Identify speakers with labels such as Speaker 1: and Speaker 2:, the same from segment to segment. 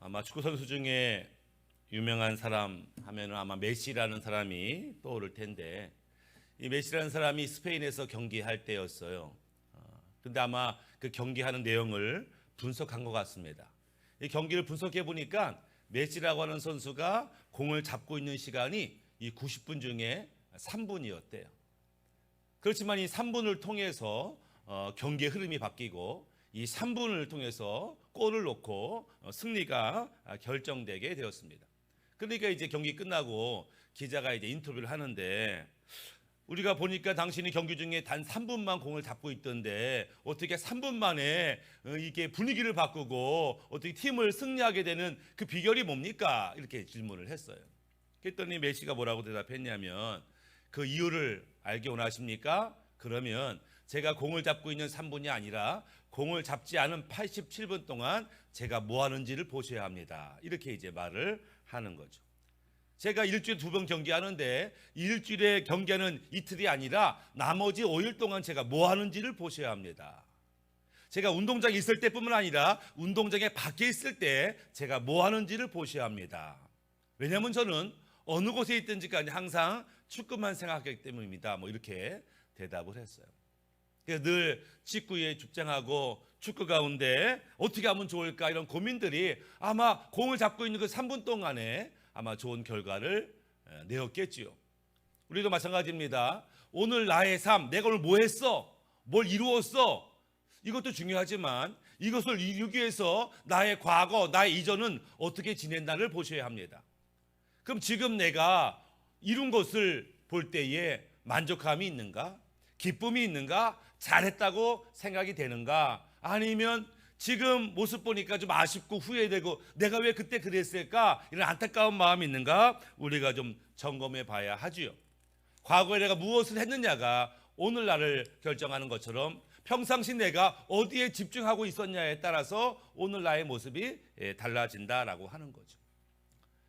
Speaker 1: 아마 축구 선수 중에 유명한 사람 하면은 아마 메시라는 사람이 떠오를 텐데, 이 메시라는 사람이 스페인에서 경기할 때였어요. 근데 아마 그 경기하는 내용을 분석한 것 같습니다. 이 경기를 분석해 보니까 메시라고 하는 선수가 공을 잡고 있는 시간이 이 90분 중에 3분이었대요. 그렇지만 이 3분을 통해서 경기의 흐름이 바뀌고, 이 3분을 통해서 골을 넣고 승리가 결정되게 되었습니다. 그러니까 이제 경기 끝나고 기자가 이제 인터뷰를 하는데, 우리가 보니까 당신이 경기 중에 단 3분만 공을 잡고 있던데 어떻게 3분 만에 이게 분위기를 바꾸고 어떻게 팀을 승리하게 되는 그 비결이 뭡니까? 이렇게 질문을 했어요. 그랬더니 메시가 뭐라고 대답했냐면, 그 이유를 알기 원하십니까? 그러면 제가 공을 잡고 있는 3분이 아니라 공을 잡지 않은 87분 동안 제가 뭐 하는지를 보셔야 합니다. 이렇게 이제 말을 하는 거죠. 제가 일주일에 2번 경기하는데 일주일에 경기하는 이틀이 아니라 나머지 5일 동안 제가 뭐 하는지를 보셔야 합니다. 제가 운동장에 있을 때뿐만 아니라 운동장에 밖에 있을 때 제가 뭐 하는지를 보셔야 합니다. 왜냐하면 저는 어느 곳에 있든지 간에 항상 축구만 생각하기 때문입니다. 뭐 이렇게 대답을 했어요. 그래서 늘 직구에 집중하고 축구 가운데 어떻게 하면 좋을까 이런 고민들이 아마 공을 잡고 있는 그 3분 동안에 아마 좋은 결과를 내었겠지요. 우리도 마찬가지입니다. 오늘 나의 삶, 내가 오늘 뭐 했어? 뭘 이루었어? 이것도 중요하지만 이것을 이루기 위해서 나의 과거, 나의 이전은 어떻게 지냈나를 보셔야 합니다. 그럼 지금 내가 이룬 것을 볼 때에 만족감이 있는가? 기쁨이 있는가? 잘했다고 생각이 되는가? 아니면 지금 모습 보니까 좀 아쉽고 후회되고 내가 왜 그때 그랬을까? 이런 안타까운 마음이 있는가? 우리가 좀 점검해 봐야 하지요. 과거에 내가 무엇을 했느냐가 오늘 나를 결정하는 것처럼 평상시 내가 어디에 집중하고 있었냐에 따라서 오늘 나의 모습이 달라진다라고 하는 거죠.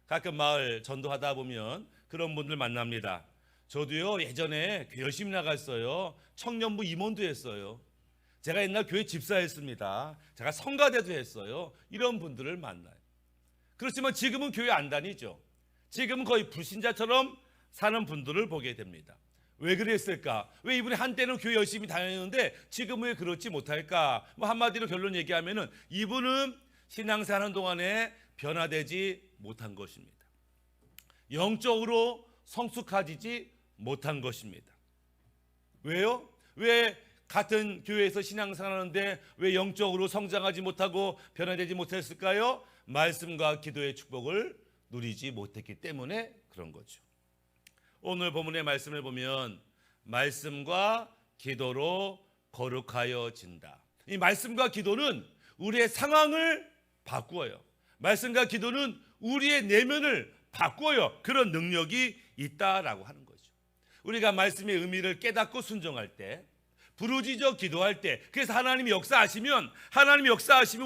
Speaker 1: 가끔 마을 전도하다 보면 그런 분들 만납니다. 저도요 예전에 열심히 나갔어요. 청년부 임원도 했어요. 제가 옛날 교회 집사했습니다. 제가 성가대도 했어요. 이런 분들을 만나요. 그렇지만 지금은 교회 안 다니죠. 지금은 거의 불신자처럼 사는 분들을 보게 됩니다. 왜 그랬을까? 왜 이분이 한때는 교회 열심히 다녔는데 지금은 왜 그렇지 못할까? 뭐 한마디로 결론 얘기하면은 이분은 신앙생활 하는 동안에 변화되지 못한 것입니다. 영적으로 성숙해지지 못한 것입니다. 왜요? 왜 같은 교회에서 신앙생활하는데 왜 영적으로 성장하지 못하고 변화되지 못했을까요? 말씀과 기도의 축복을 누리지 못했기 때문에 그런 거죠. 오늘 본문의 말씀을 보면 말씀과 기도로 거룩하여진다. 이 말씀과 기도는 우리의 상황을 바꾸어요. 말씀과 기도는 우리의 내면을 바꾸어요. 그런 능력이 있다라고 하는 거죠. 우리가 말씀의 의미를 깨닫고 순종할 때, 부르짖어 기도할 때, 그래서 하나님이 역사하시면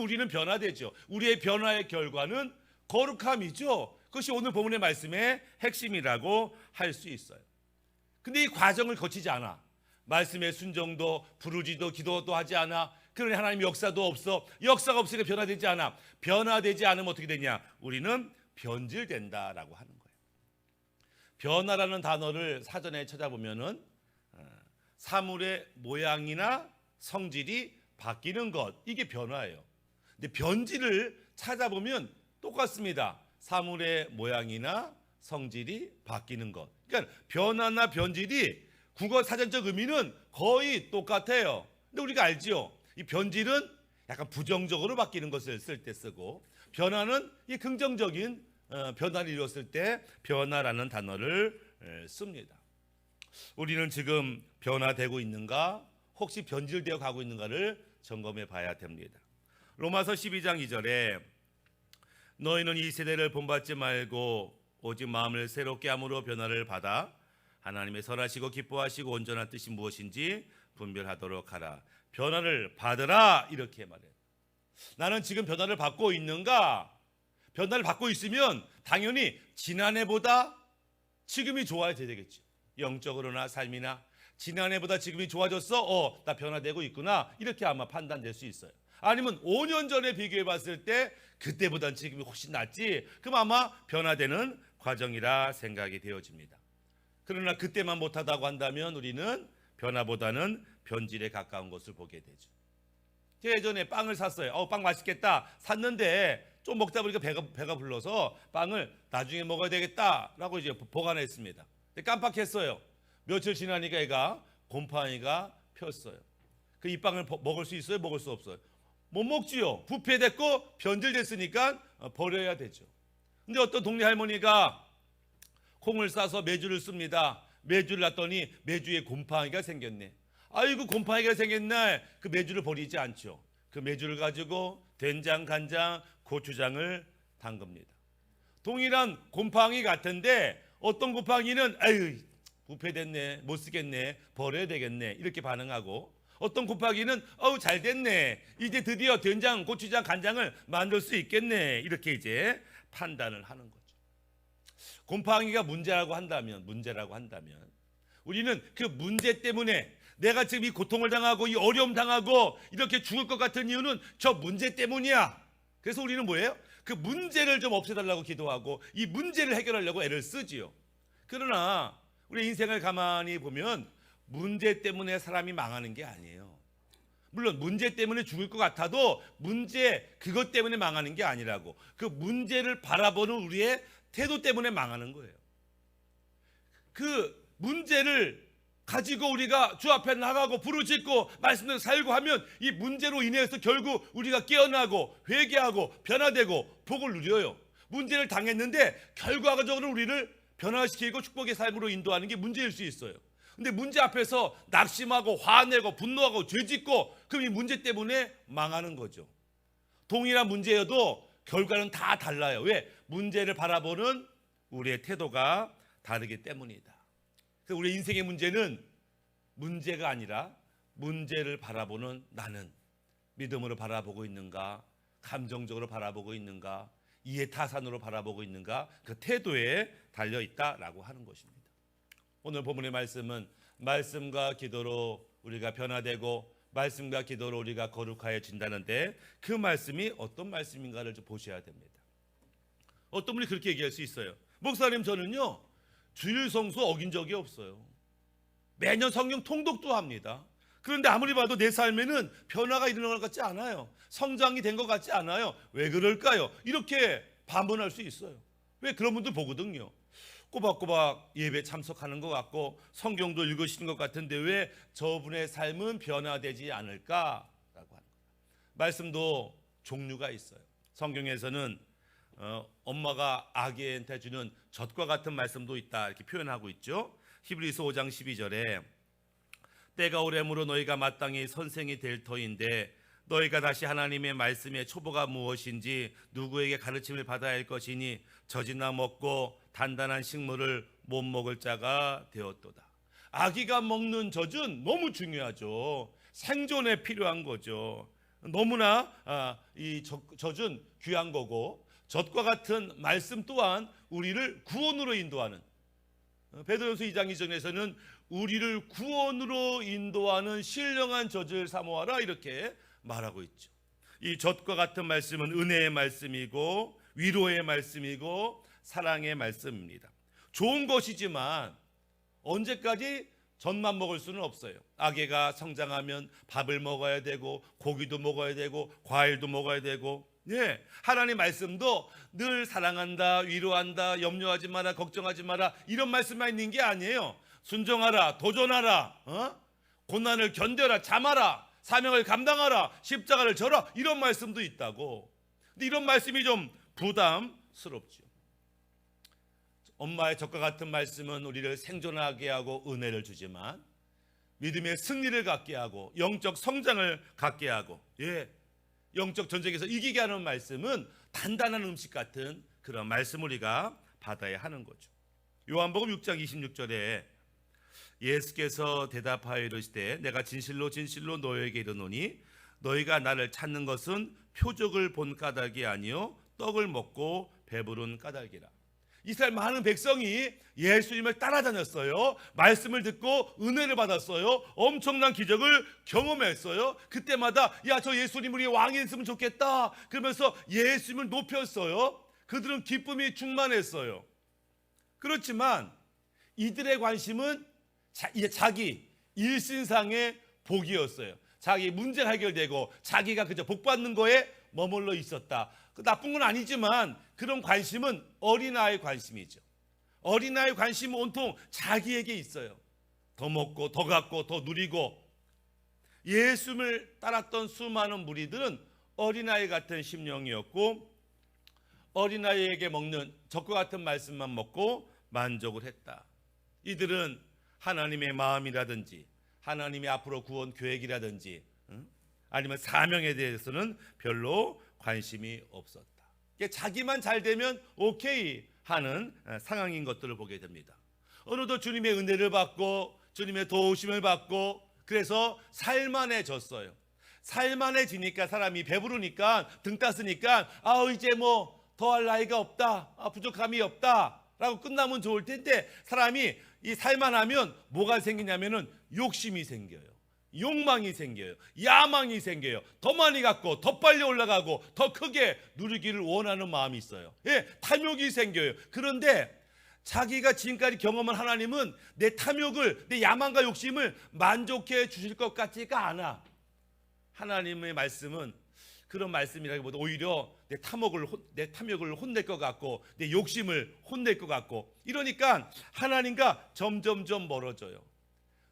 Speaker 1: 우리는 변화되죠. 우리의 변화의 결과는 거룩함이죠. 그것이 오늘 본문의 말씀의 핵심이라고 할 수 있어요. 근데 이 과정을 거치지 않아. 말씀의 순종도 부르짖어 기도도 하지 않아. 그러니 하나님 역사도 없어. 역사가 없으니까 변화되지 않아. 변화되지 않으면 어떻게 되냐? 우리는 변질된다라고 하는 거예요. 변화라는 단어를 사전에 찾아보면은 사물의 모양이나 성질이 바뀌는 것, 이게 변화예요. 근데 변질을 찾아보면 똑같습니다. 사물의 모양이나 성질이 바뀌는 것. 그러니까 변화나 변질이 국어 사전적 의미는 거의 똑같아요. 근데 우리가 알지요. 이 변질은 약간 부정적으로 바뀌는 것을 쓸 때 쓰고, 변화는 이 긍정적인 변화를 이뤘을 때 변화라는 단어를 씁니다. 우리는 지금 변화되고 있는가, 혹시 변질되어 가고 있는가를 점검해 봐야 됩니다. 로마서 12장 2절에 너희는 이 세대를 본받지 말고 오직 마음을 새롭게 함으로 변화를 받아 하나님의 선하시고 기뻐하시고 온전한 뜻이 무엇인지 분별하도록 하라. 변화를 받으라, 이렇게 말해요. 나는 지금 변화를 받고 있는가? 변화를 받고 있으면 당연히 지난해보다 지금이 좋아져야 되겠죠. 영적으로나 삶이나 지난해보다 지금이 좋아졌어? 나 변화되고 있구나. 이렇게 아마 판단될 수 있어요. 아니면 5년 전에 비교해 봤을 때 그때보단 지금이 훨씬 낫지. 그럼 아마 변화되는 과정이라 생각이 되어집니다. 그러나 그때만 못하다고 한다면 우리는 변화보다는 변질에 가까운 것을 보게 되죠. 제가 예전에 빵을 샀어요. 빵 맛있겠다. 샀는데 좀 먹다 보니까 배가 불러서 빵을 나중에 먹어야 되겠다라고 이제 보관했습니다. 근데 깜빡했어요. 며칠 지나니까 얘가 곰팡이가 폈어요. 그 이 빵을 먹을 수 있어요? 먹을 수 없어요? 못 먹지요. 부패됐고 변질됐으니까 버려야 되죠. 근데 어떤 동네 할머니가 콩을 싸서 메주를 씁니다. 메주를 놨더니 메주에 곰팡이가 생겼네. 아이고 곰팡이가 생겼네. 그 메주를 버리지 않죠. 그 메주를 가지고 된장, 간장, 고추장을 담급니다. 동일한 곰팡이 같은데 어떤 곰팡이는 아유 부패됐네, 못 쓰겠네, 버려야 되겠네 이렇게 반응하고, 어떤 곰팡이는 잘 됐네, 이제 드디어 된장, 고추장, 간장을 만들 수 있겠네 이렇게 이제 판단을 하는 거죠. 곰팡이가 문제라고 한다면 우리는 그 문제 때문에 내가 지금 이 고통을 당하고 이 어려움 당하고 이렇게 죽을 것 같은 이유는 저 문제 때문이야. 그래서 우리는 뭐예요? 그 문제를 좀 없애달라고 기도하고 이 문제를 해결하려고 애를 쓰지요. 그러나 우리 인생을 가만히 보면 문제 때문에 사람이 망하는 게 아니에요. 물론 문제 때문에 죽을 것 같아도 문제 그것 때문에 망하는 게 아니라고. 그 문제를 바라보는 우리의 태도 때문에 망하는 거예요. 그 문제를 가지고 우리가 주 앞에 나가고 부르짖고 말씀대로 살고 하면 이 문제로 인해서 결국 우리가 깨어나고 회개하고 변화되고 복을 누려요. 문제를 당했는데 결과적으로 우리를 변화시키고 축복의 삶으로 인도하는 게 문제일 수 있어요. 근데 문제 앞에서 낙심하고 화내고 분노하고 죄짓고 그럼 이 문제 때문에 망하는 거죠. 동일한 문제여도 결과는 다 달라요. 왜? 문제를 바라보는 우리의 태도가 다르기 때문이다. 그래서 우리 인생의 문제는 문제가 아니라 문제를 바라보는 나는 믿음으로 바라보고 있는가, 감정적으로 바라보고 있는가, 이해타산으로 바라보고 있는가, 그 태도에 달려있다라고 하는 것입니다. 오늘 본문의 말씀은 말씀과 기도로 우리가 변화되고 말씀과 기도로 우리가 거룩하여진다는데 그 말씀이 어떤 말씀인가를 좀 보셔야 됩니다. 어떤 분이 그렇게 얘기할 수 있어요. 목사님 저는요 주일 성수 어긴 적이 없어요. 매년 성경 통독도 합니다. 그런데 아무리 봐도 내 삶에는 변화가 일어난 것 같지 않아요. 성장이 된 것 같지 않아요. 왜 그럴까요? 이렇게 반문할 수 있어요. 왜? 그런 분들 보거든요. 꼬박꼬박 예배 참석하는 것 같고 성경도 읽으시는 것 같은데 왜 저분의 삶은 변화되지 않을까라고 하는 거예요. 말씀도 종류가 있어요. 성경에서는 엄마가 아기한테 주는 젖과 같은 말씀도 있다 이렇게 표현하고 있죠. 히브리서 5장 12절에 때가 오래므로 너희가 마땅히 선생이 될 터인데 너희가 다시 하나님의 말씀의 초보가 무엇인지 누구에게 가르침을 받아야 할 것이니 젖이나 먹고 단단한 식물을 못 먹을 자가 되었도다. 아기가 먹는 젖은 너무 중요하죠. 생존에 필요한 거죠. 너무나 이 젖은 귀한 거고 젖과 같은 말씀 또한 우리를 구원으로 인도하는, 베드로전서 2장 2절에서는 우리를 구원으로 인도하는 신령한 젖을 사모하라 이렇게 말하고 있죠. 이 젖과 같은 말씀은 은혜의 말씀이고 위로의 말씀이고 사랑의 말씀입니다. 좋은 것이지만 언제까지 젖만 먹을 수는 없어요. 아기가 성장하면 밥을 먹어야 되고 고기도 먹어야 되고 과일도 먹어야 되고, 예, 하나님 말씀도 늘 사랑한다, 위로한다, 염려하지 마라, 걱정하지 마라 이런 말씀만 있는 게 아니에요. 순종하라, 도전하라, 고난을 견뎌라, 참아라, 사명을 감당하라, 십자가를 져라 이런 말씀도 있다고. 근데 이런 말씀이 좀 부담스럽죠. 엄마의 젖과 같은 말씀은 우리를 생존하게 하고 은혜를 주지만 믿음의 승리를 갖게 하고 영적 성장을 갖게 하고, 예, 영적 전쟁에서 이기게 하는 말씀은 단단한 음식 같은 그런 말씀 우리가 받아야 하는 거죠. 요한복음 6장 26절에 예수께서 대답하여 이르시되 내가 진실로 진실로 너희에게 이르노니 너희가 나를 찾는 것은 표적을 본 까닭이 아니요 떡을 먹고 배부른 까닭이라. 이스라엘 많은 백성이 예수님을 따라다녔어요. 말씀을 듣고 은혜를 받았어요. 엄청난 기적을 경험했어요. 그때마다 야, 저 예수님 우리 왕이 있으면 좋겠다 그러면서 예수님을 높였어요. 그들은 기쁨이 충만했어요. 그렇지만 이들의 관심은 자기 일신상의 복이었어요. 자기 문제가 해결되고 자기가 그저 복 받는 거에 머물러 있었다. 나쁜 건 아니지만 그런 관심은 어린아이의 관심이죠. 어린아이의 관심은 온통 자기에게 있어요. 더 먹고 더 갖고 더 누리고. 예수님을 따랐던 수많은 무리들은 어린아이 같은 심령이었고 어린아이에게 먹는 젖과 같은 말씀만 먹고 만족을 했다. 이들은 하나님의 마음이라든지 하나님의 앞으로 구원 계획이라든지 아니면 사명에 대해서는 별로 관심이 없었다. 자기만 잘 되면 오케이 하는 상황인 것들을 보게 됩니다. 어느덧 주님의 은혜를 받고 주님의 도우심을 받고 그래서 살만해졌어요. 살만해지니까 사람이 배부르니까 등 땄으니까 이제 뭐 더할 나이가 없다, 부족함이 없다 라고 끝나면 좋을 텐데 사람이 이 살만하면 뭐가 생기냐면은 욕심이 생겨요. 욕망이 생겨요. 야망이 생겨요. 더 많이 갖고 더 빨리 올라가고 더 크게 누리기를 원하는 마음이 있어요. 탐욕이 생겨요. 그런데 자기가 지금까지 경험한 하나님은 내 탐욕을, 내 야망과 욕심을 만족해 주실 것 같지가 않아. 하나님의 말씀은 그런 말씀이라기보다 오히려 내 탐욕을 혼낼 것 같고 내 욕심을 혼낼 것 같고 이러니까 하나님과 점점점 멀어져요.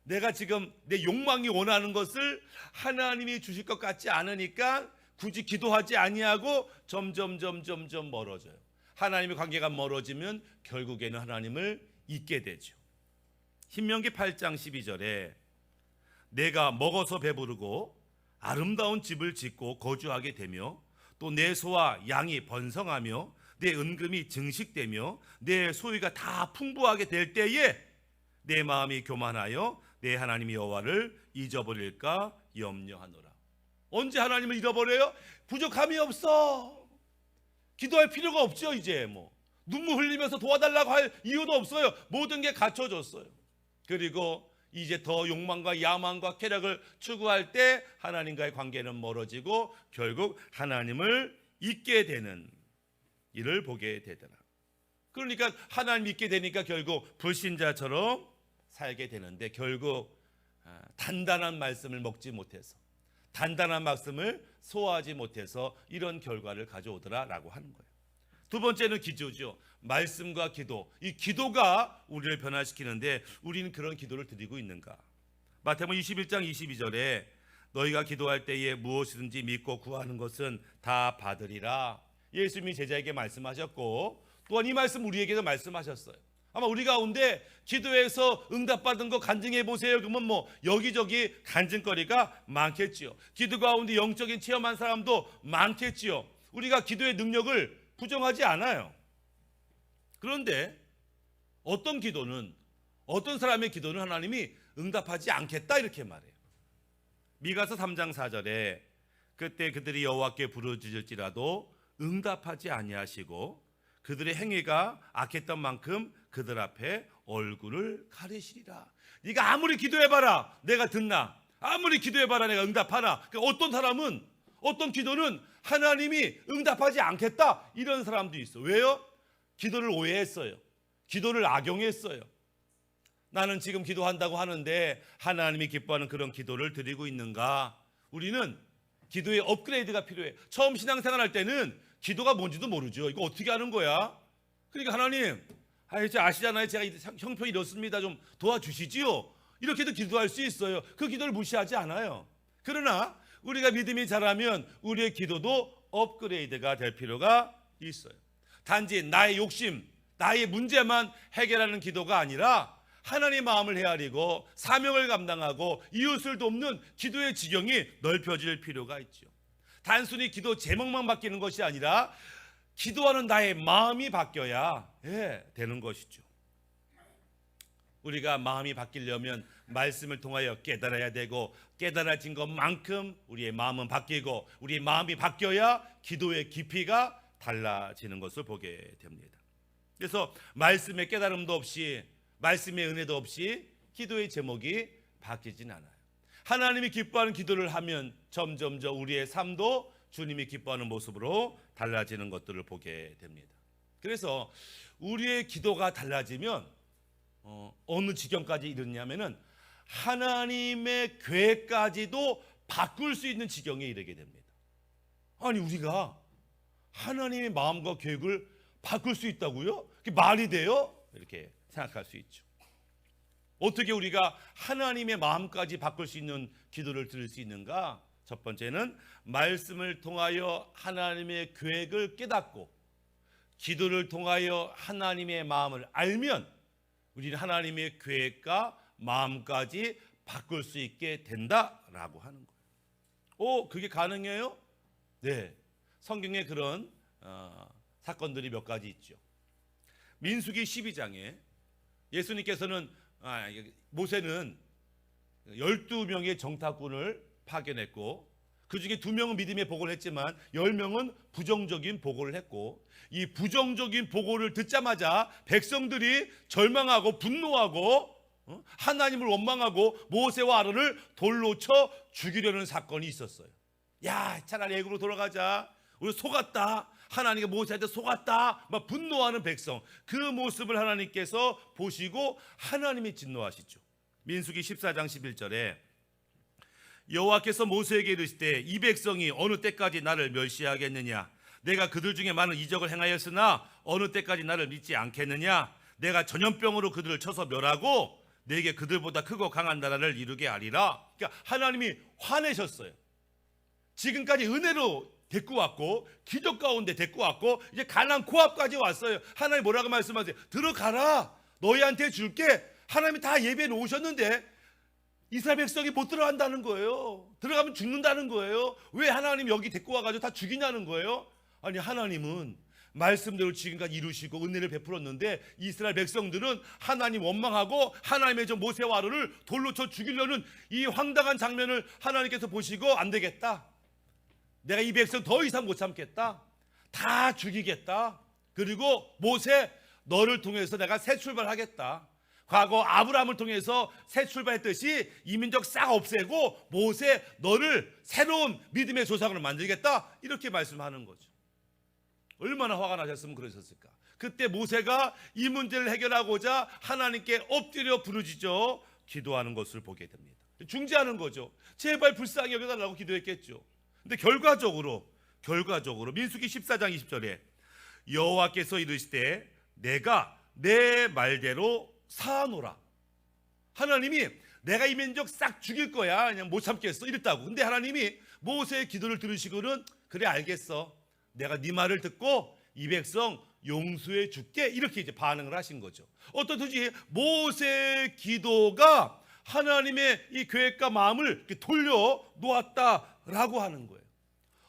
Speaker 1: 내가 지금 내 욕망이 원하는 것을 하나님이 주실 것 같지 않으니까 굳이 기도하지 아니하고 점점 멀어져요. 하나님의 관계가 멀어지면 결국에는 하나님을 잊게 되죠. 신명기 8장 12절에 내가 먹어서 배부르고 아름다운 집을 짓고 거주하게 되며 또 내 소와 양이 번성하며 내 은금이 증식되며 내 소유가 다 풍부하게 될 때에 내 마음이 교만하여 내 하나님 여호와를 잊어버릴까 염려하노라. 언제 하나님을 잃어버려요? 부족함이 없어. 기도할 필요가 없죠. 이제 뭐 눈물 흘리면서 도와달라고 할 이유도 없어요. 모든 게 갖춰졌어요. 그리고 이제 더 욕망과 야망과 쾌락을 추구할 때 하나님과의 관계는 멀어지고 결국 하나님을 잊게 되는 일을 보게 되더라. 그러니까 하나님 믿게 되니까 결국 불신자처럼 살게 되는데 결국 단단한 말씀을 먹지 못해서 단단한 말씀을 소화하지 못해서 이런 결과를 가져오더라라고 하는 거예요. 두 번째는 기도죠. 말씀과 기도. 이 기도가 우리를 변화시키는데 우리는 그런 기도를 드리고 있는가? 마태복음 21장 22절에 너희가 기도할 때에 무엇이든지 믿고 구하는 것은 다 받으리라. 예수님이 제자에게 말씀하셨고 또한 이 말씀 우리에게도 말씀하셨어요. 아마 우리 가운데 기도해서 응답받은 거 간증해 보세요. 그러면 뭐 여기저기 간증거리가 많겠지요. 기도 가운데 영적인 체험한 사람도 많겠지요. 우리가 기도의 능력을 부정하지 않아요. 그런데 어떤 사람의 기도는 하나님이 응답하지 않겠다 이렇게 말해요. 미가서 3장 4절에 그때 그들이 여호와께 부르짖을지라도 응답하지 아니하시고 그들의 행위가 악했던 만큼 그들 앞에 얼굴을 가리시리라. 네가 아무리 기도해봐라 내가 듣나, 아무리 기도해봐라 내가 응답하나. 그러니까 어떤 기도는 하나님이 응답하지 않겠다 이런 사람도 있어. 왜요? 기도를 오해했어요. 기도를 악용했어요. 나는 지금 기도한다고 하는데 하나님이 기뻐하는 그런 기도를 드리고 있는가? 우리는 기도의 업그레이드가 필요해. 처음 신앙생활 할 때는 기도가 뭔지도 모르죠. 이거 어떻게 하는 거야? 그러니까 하나님, 아시잖아요. 제가 형편이 이렇습니다. 좀 도와주시지요. 이렇게도 기도할 수 있어요. 그 기도를 무시하지 않아요. 그러나 우리가 믿음이 자라면 우리의 기도도 업그레이드가 될 필요가 있어요. 단지 나의 욕심, 나의 문제만 해결하는 기도가 아니라 하나님의 마음을 헤아리고 사명을 감당하고 이웃을 돕는 기도의 지경이 넓혀질 필요가 있죠. 단순히 기도 제목만 바뀌는 것이 아니라 기도하는 나의 마음이 바뀌어야 되는 것이죠. 우리가 마음이 바뀌려면 말씀을 통하여 깨달아야 되고 깨달아진 것만큼 우리의 마음은 바뀌고 우리의 마음이 바뀌어야 기도의 깊이가 달라지는 것을 보게 됩니다. 그래서 말씀의 깨달음도 없이, 말씀의 은혜도 없이 기도의 제목이 바뀌진 않아요. 하나님이 기뻐하는 기도를 하면 점점 우리의 삶도 주님이 기뻐하는 모습으로 달라지는 것들을 보게 됩니다. 그래서 우리의 기도가 달라지면 어느 지경까지 이르냐면은 하나님의 계획까지도 바꿀 수 있는 지경에 이르게 됩니다. 아니, 우리가 하나님의 마음과 계획을 바꿀 수 있다고요? 그게 말이 돼요? 이렇게 생각할 수 있죠. 어떻게 우리가 하나님의 마음까지 바꿀 수 있는 기도를 드릴 수 있는가? 첫 번째는 말씀을 통하여 하나님의 계획을 깨닫고 기도를 통하여 하나님의 마음을 알면 우리는 하나님의 계획과 마음까지 바꿀 수 있게 된다라고 하는 거예요. 그게 가능해요? 네, 성경에 그런 사건들이 몇 가지 있죠. 민수기 12장에 예수님께서는 모세는 12명의 정탐꾼을 파견했고 그 중에 2명은 믿음의 보고를 했지만 10명은 부정적인 보고를 했고, 이 부정적인 보고를 듣자마자 백성들이 절망하고 분노하고 하나님을 원망하고 모세와 아론을 돌로 쳐 죽이려는 사건이 있었어요. 야, 차라리 애굽으로 돌아가자, 우리 속았다, 하나님이 모세한테 속았다, 막 분노하는 백성, 그 모습을 하나님께서 보시고 하나님이 진노하시죠. 민수기 14장 11절에 여호와께서 모세에게 이르시되 이 백성이 어느 때까지 나를 멸시하겠느냐? 내가 그들 중에 많은 이적을 행하였으나 어느 때까지 나를 믿지 않겠느냐? 내가 전염병으로 그들을 쳐서 멸하고 내게 그들보다 크고 강한 나라를 이루게 하리라. 그러니까 하나님이 화내셨어요. 지금까지 은혜로 데리고 왔고 기적 가운데 데리고 왔고 이제 가나안 고압까지 왔어요. 하나님 뭐라고 말씀하세요? 들어가라, 너희한테 줄게. 하나님이 다 예배해 놓으셨는데 이스라엘 백성이 못 들어간다는 거예요. 들어가면 죽는다는 거예요. 왜 하나님 여기 데리고 와가지고 다 죽이냐는 거예요. 아니, 하나님은 말씀대로 지금까지 이루시고 은혜를 베풀었는데 이스라엘 백성들은 하나님 원망하고 하나님의 저 모세와 아론을 돌로 쳐 죽이려는 이 황당한 장면을 하나님께서 보시고 안 되겠다, 내가 이 백성 더 이상 못 참겠다, 다 죽이겠다. 그리고 모세, 너를 통해서 내가 새 출발하겠다. 과거 아브라함을 통해서 새 출발했듯이 이민족 싹 없애고 모세, 너를 새로운 믿음의 조상으로 만들겠다, 이렇게 말씀하는 거죠. 얼마나 화가 나셨으면 그러셨을까. 그때 모세가 이 문제를 해결하고자 하나님께 엎드려 부르짖어 기도하는 것을 보게 됩니다. 중재하는 거죠. 제발 불쌍히 여겨달라고 기도했겠죠. 근데 결과적으로 민수기 14장 20절에 여호와께서 이르시되 내가 내 말대로 사하노라. 하나님이 내가 이 민족 싹 죽일 거야, 그냥 못 참겠어, 이랬다고. 근데 하나님이 모세의 기도를 들으시고는 그래, 알겠어, 내가 네 말을 듣고 이 백성 용서해 줄게, 이렇게 이제 반응을 하신 거죠. 어떻든지 모세의 기도가 하나님의 이 계획과 마음을 돌려 놓았다라고 하는 거예요.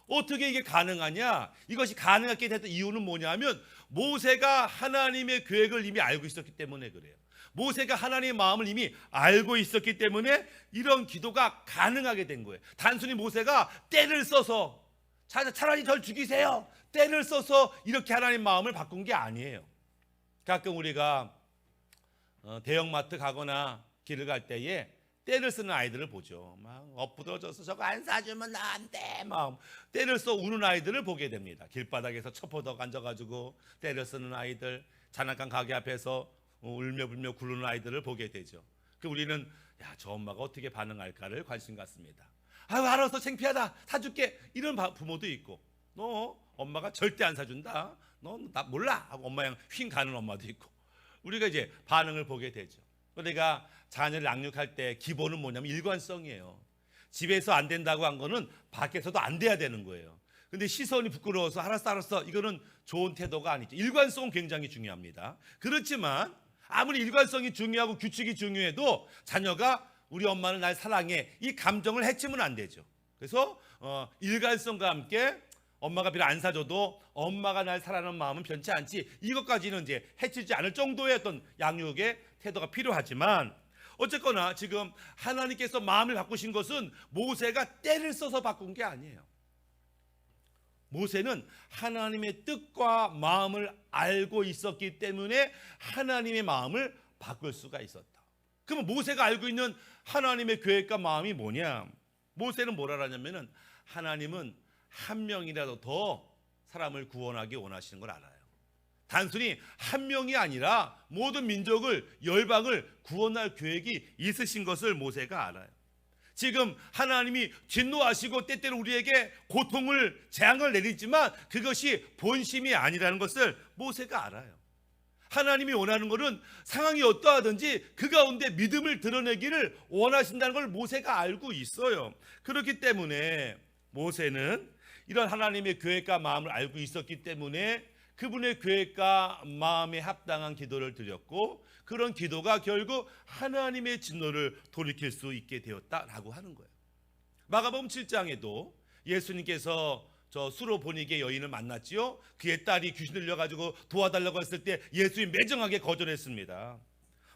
Speaker 1: 어떻게 이게 가능하냐? 이것이 가능하게 됐던 이유는 뭐냐면 모세가 하나님의 계획을 이미 알고 있었기 때문에 그래요. 모세가 하나님의 마음을 이미 알고 있었기 때문에 이런 기도가 가능하게 된 거예요. 단순히 모세가 때를 써서 차라리 절 죽이세요, 때를 써서 이렇게 하나님 마음을 바꾼 게 아니에요. 가끔 우리가 대형마트 가거나 길을 갈 때에 때를 쓰는 아이들을 보죠. 막 엎부러져서 저거 안 사주면 나 안 돼, 막 때를 써 우는 아이들을 보게 됩니다. 길바닥에서 첩보덕 앉아가지고 때를 쓰는 아이들, 장난감 가게 앞에서 울며 불며 구르는 아이들을 보게 되죠. 그 우리는 야, 저 엄마가 어떻게 반응할까를 관심 갖습니다. 아유, 알아서 창피하다, 사줄게, 이런 부모도 있고, 너 엄마가 절대 안 사준다, 너 나 몰라 하고 엄마 양 휭 가는 엄마도 있고, 우리가 이제 반응을 보게 되죠. 우리가 자녀를 양육할 때 기본은 뭐냐면 일관성이에요. 집에서 안 된다고 한 거는 밖에서도 안 돼야 되는 거예요. 근데 시선이 부끄러워서 알았어, 이거는 좋은 태도가 아니죠. 일관성은 굉장히 중요합니다. 그렇지만 아무리 일관성이 중요하고 규칙이 중요해도 자녀가 우리 엄마는 날 사랑해, 이 감정을 해치면 안 되죠. 그래서 일관성과 함께 엄마가 비록 안 사줘도 엄마가 날 사랑하는 마음은 변치 않지, 이것까지는 이제 해치지 않을 정도의 어떤 양육의 태도가 필요하지만, 어쨌거나 지금 하나님께서 마음을 바꾸신 것은 모세가 때를 써서 바꾼 게 아니에요. 모세는 하나님의 뜻과 마음을 알고 있었기 때문에 하나님의 마음을 바꿀 수가 있었다. 그러면 모세가 알고 있는 하나님의 계획과 마음이 뭐냐? 모세는 뭐라 하냐면은 하나님은 한 명이라도 더 사람을 구원하기 원하시는 걸 알아요. 단순히 한 명이 아니라 모든 민족을, 열방을 구원할 계획이 있으신 것을 모세가 알아요. 지금 하나님이 진노하시고 때때로 우리에게 고통을, 재앙을 내리지만 그것이 본심이 아니라는 것을 모세가 알아요. 하나님이 원하는 것은 상황이 어떠하든지 그 가운데 믿음을 드러내기를 원하신다는 걸 모세가 알고 있어요. 그렇기 때문에 모세는 이런 하나님의 계획과 마음을 알고 있었기 때문에 그분의 계획과 마음에 합당한 기도를 드렸고, 그런 기도가 결국 하나님의 진노를 돌이킬 수 있게 되었다라고 하는 거예요. 마가복음 7장에도 예수님께서 저 수로보니게 여인을 만났지요. 그의 딸이 귀신 들려가지고 도와달라고 했을 때 예수님이 매정하게 거절했습니다.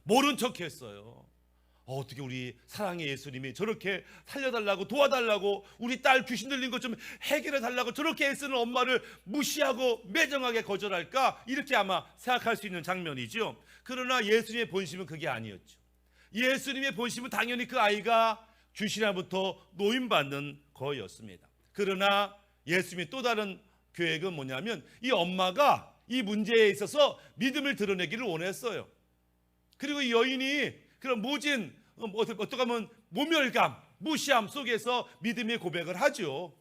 Speaker 1: 모른 척했어요. 어떻게 우리 사랑의 예수님이 저렇게 살려달라고, 도와달라고, 우리 딸 귀신 들린 것 좀 해결해달라고 저렇게 애쓰는 엄마를 무시하고 매정하게 거절할까? 이렇게 아마 생각할 수 있는 장면이죠. 그러나 예수님의 본심은 그게 아니었죠. 예수님의 본심은 당연히 그 아이가 귀신으로부터 노임받는 거였습니다. 그러나 예수님의 또 다른 계획은 뭐냐면 이 엄마가 이 문제에 있어서 믿음을 드러내기를 원했어요. 그리고 이 여인이 그런 모진, 어떻게 하면 모멸감, 무시함 속에서 믿음의 고백을 하죠.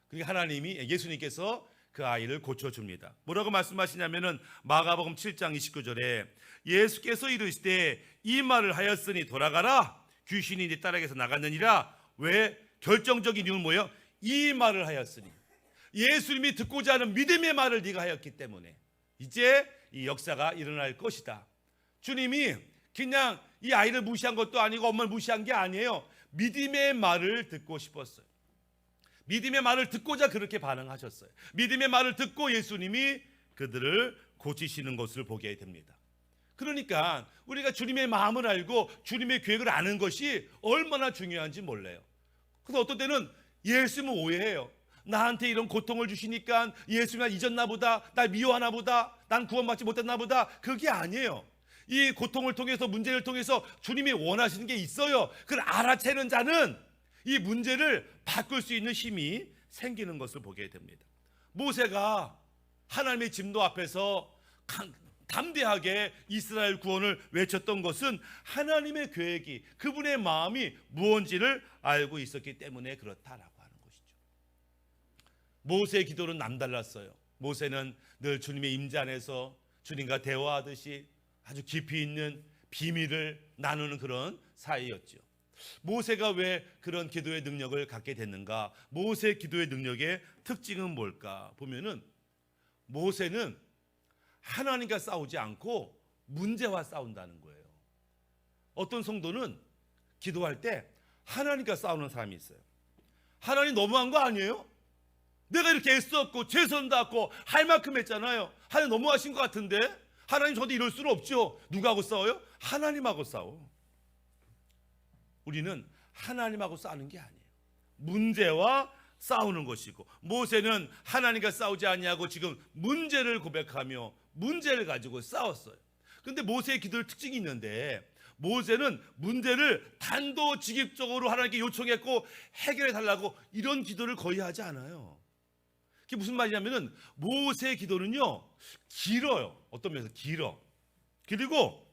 Speaker 1: 그러니까 하나님이, 예수님께서 그 아이를 고쳐줍니다. 뭐라고 말씀하시냐면은 마가복음 7장 29절에 예수께서 이르시되 이 말을 하였으니 돌아가라, 귀신이 네 딸에게서 나갔느니라. 왜? 결정적인 이유는 뭐예요? 이 말을 하였으니, 예수님이 듣고자 하는 믿음의 말을 네가 하였기 때문에 이제 이 역사가 일어날 것이다. 주님이 그냥 이 아이를 무시한 것도 아니고 엄마를 무시한 게 아니에요. 믿음의 말을 듣고 싶었어요. 믿음의 말을 듣고자 그렇게 반응하셨어요. 믿음의 말을 듣고 예수님이 그들을 고치시는 것을 보게 됩니다. 그러니까 우리가 주님의 마음을 알고 주님의 계획을 아는 것이 얼마나 중요한지 몰라요. 그래서 어떤 때는 예수님을 오해해요. 나한테 이런 고통을 주시니까 예수님이 잊었나 보다, 날 미워하나 보다, 난 구원받지 못했나 보다. 그게 아니에요. 이 고통을 통해서, 문제를 통해서 주님이 원하시는 게 있어요. 그걸 알아채는 자는 이 문제를 바꿀 수 있는 힘이 생기는 것을 보게 됩니다. 모세가 하나님의 진노 앞에서 담대하게 이스라엘 구원을 외쳤던 것은 하나님의 계획이, 그분의 마음이 무언지를 알고 있었기 때문에 그렇다라고 하는 것이죠. 모세의 기도는 남달랐어요. 모세는 늘 주님의 임재 안에서 주님과 대화하듯이 아주 깊이 있는 비밀을 나누는 그런 사이였죠. 모세가 왜 그런 기도의 능력을 갖게 됐는가? 모세의 기도의 능력의 특징은 뭘까? 보면은 모세는 하나님과 싸우지 않고 문제와 싸운다는 거예요. 어떤 성도는 기도할 때 하나님과 싸우는 사람이 있어요. 하나님 너무한 거 아니에요? 내가 이렇게 애썼고 최선 다했고 할 만큼 했잖아요. 하나님 너무하신 것 같은데? 하나님 저도 이럴 수는 없죠. 누구하고 싸워요? 하나님하고 싸워. 우리는 하나님하고 싸우는 게 아니에요. 문제와 싸우는 것이고, 모세는 하나님과 싸우지 아니하고 지금 문제를 고백하며 문제를 가지고 싸웠어요. 그런데 모세의 기도의 특징이 있는데, 모세는 문제를 단도직입적으로 하나님께 요청했고 해결해 달라고 이런 기도를 거의 하지 않아요. 그게 무슨 말이냐면은 모세의 기도는요 길어요. 어떤 면에서 길어. 그리고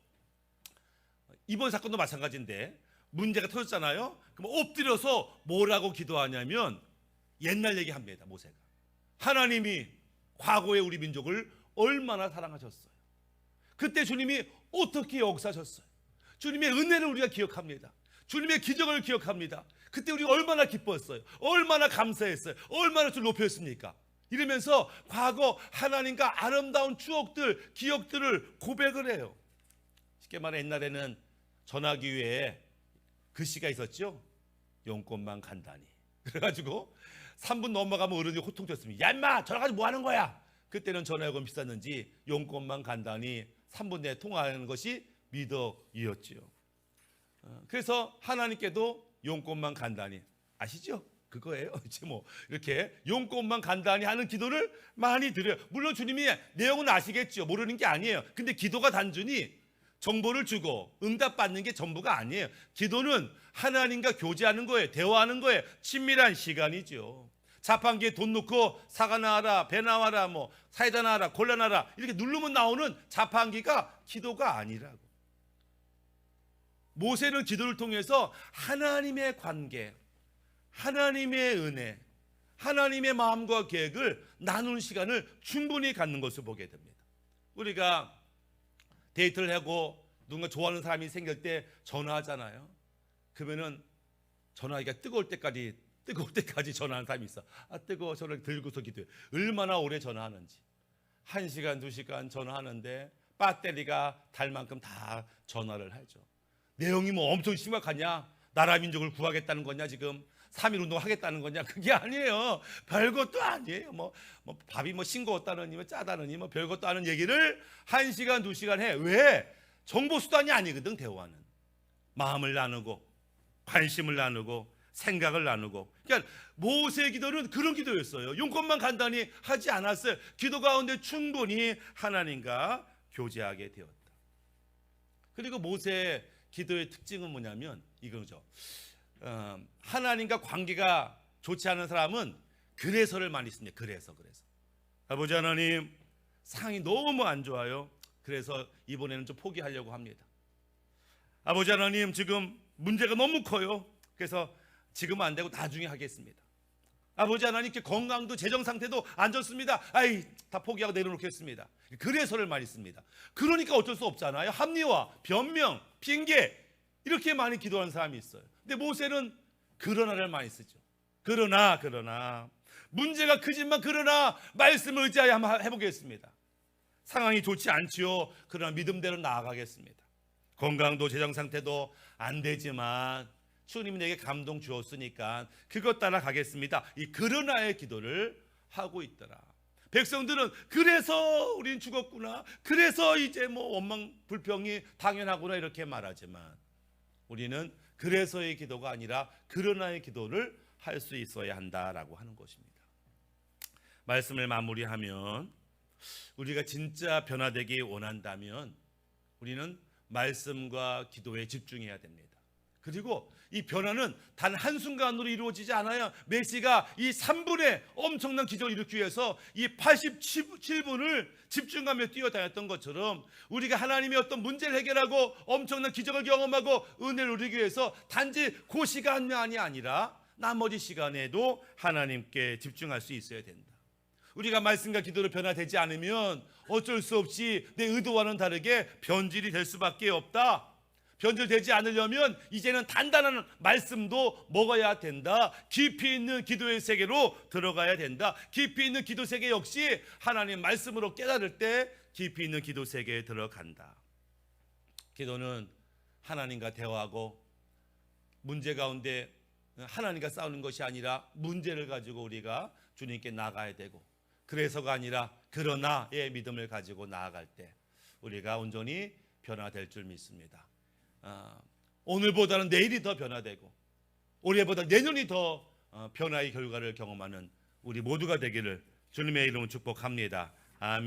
Speaker 1: 이번 사건도 마찬가지인데 문제가 터졌잖아요. 그럼 엎드려서 뭐라고 기도하냐면 옛날 얘기합니다. 모세가 하나님이 과거에 우리 민족을 얼마나 사랑하셨어요. 그때 주님이 어떻게 역사하셨어요. 주님의 은혜를 우리가 기억합니다. 주님의 기적을 기억합니다. 그때 우리가 얼마나 기뻤어요. 얼마나 감사했어요. 얼마나 주를 높였습니까. 이러면서 과거 하나님과 아름다운 추억들, 기억들을 고백을 해요. 쉽게 말해 옛날에는 전화기 위에 글씨가 있었죠. 용건만 간다니. 그래가지고 3분 넘어가면 어른이 호통쳤습니다. 야 임마 전화 가지고 뭐 하는 거야. 그때는 전화요금 비쌌는지 용건만 간다니 3분 내에 통화하는 것이 미덕이었죠. 그래서 하나님께도 용건만 간다니, 아시죠? 그거예요. 이제 뭐 이렇게 용건만 간단히 하는 기도를 많이 드려요. 물론 주님이 내용은 아시겠죠. 모르는 게 아니에요. 근데 기도가 단순히 정보를 주고 응답받는 게 전부가 아니에요. 기도는 하나님과 교제하는 거예요. 대화하는 거예요. 친밀한 시간이죠. 자판기에 돈 넣고 사과 나와라, 배 나와라, 뭐 사이다 나와라, 콜라 나와라 이렇게 누르면 나오는 자판기가 기도가 아니라고. 모세는 기도를 통해서 하나님의 관계, 하나님의 은혜, 하나님의 마음과 계획을 나누는 시간을 충분히 갖는 것을 보게 됩니다. 우리가 데이트를 하고 누군가 좋아하는 사람이 생길 때 전화하잖아요. 그러면은 전화기가 뜨거울 때까지 전화하는 사람이 있어. 뜨거워. 전화기 들고서 기도해. 얼마나 오래 전화하는지. 1시간, 2시간 전화하는데 배터리가 달 만큼 다 전화를 하죠. 내용이 뭐 엄청 심각하냐? 나라 민족을 구하겠다는 거냐 지금? 3.1 운동 하겠다는 거냐? 그게 아니에요. 별것도 아니에요. 뭐 밥이 뭐 싱거웠다느니 뭐 짜다느니 뭐 별것도 아닌 얘기를 1시간, 2시간 해. 왜? 정보 수단이 아니거든. 대화는 마음을 나누고 관심을 나누고 생각을 나누고. 그러니까 모세의 기도는 그런 기도였어요. 용건만 간단히 하지 않았어요. 기도 가운데 충분히 하나님과 교제하게 되었다. 그리고 모세의 기도의 특징은 뭐냐면 이거죠. 하나님과 관계가 좋지 않은 사람은 그래서를 많이 씁니다. 그래서 아버지 하나님 상이 너무 안 좋아요. 그래서 이번에는 좀 포기하려고 합니다. 아버지 하나님 지금 문제가 너무 커요. 그래서 지금은 안 되고 나중에 하겠습니다. 아버지 하나님께 건강도 재정 상태도 안 좋습니다. 다 포기하고 내려놓겠습니다. 그래서를 많이 씁니다. 그러니까 어쩔 수 없잖아요. 합리화, 변명, 핑계 이렇게 많이 기도하는 사람이 있어요. 근데 모세는 그러나를 많이 쓰죠. 그러나 문제가 크지만 그러나 말씀을 의지하여 한번 해보겠습니다. 상황이 좋지 않지요. 그러나 믿음대로 나아가겠습니다. 건강도 재정 상태도 안 되지만 주님이 내게 감동 주었으니까 그것 따라 가겠습니다. 이 그러나의 기도를 하고 있더라. 백성들은 그래서 우린 죽었구나, 그래서 이제 뭐 원망 불평이 당연하구나 이렇게 말하지만 우리는 그래서의 기도가 아니라 그러나의 기도를 할 수 있어야 한다라고 하는 것입니다. 말씀을 마무리하면 우리가 진짜 변화되기 원한다면 우리는 말씀과 기도에 집중해야 됩니다. 그리고 이 변화는 단 한순간으로 이루어지지 않아요. 메시가 이 3분의 엄청난 기적을 일으키기 위해서 이 87분을 집중하며 뛰어다녔던 것처럼 우리가 하나님의 어떤 문제를 해결하고 엄청난 기적을 경험하고 은혜를 누리기 위해서 단지 그 시간만이 아니라 나머지 시간에도 하나님께 집중할 수 있어야 된다. 우리가 말씀과 기도로 변화되지 않으면 어쩔 수 없이 내 의도와는 다르게 변질이 될 수밖에 없다. 변질되지 않으려면 이제는 단단한 말씀도 먹어야 된다. 깊이 있는 기도의 세계로 들어가야 된다. 깊이 있는 기도 세계 역시 하나님 말씀으로 깨달을 때 깊이 있는 기도 세계에 들어간다. 기도는 하나님과 대화하고 문제 가운데 하나님과 싸우는 것이 아니라 문제를 가지고 우리가 주님께 나가야 되고, 그래서가 아니라 그러나의 믿음을 가지고 나아갈 때 우리가 온전히 변화될 줄 믿습니다. 오늘보다는 내일이 더 변화되고 올해보다 내년이 더 변화의 결과를 경험하는 우리 모두가 되기를 주님의 이름으로 축복합니다. 아멘.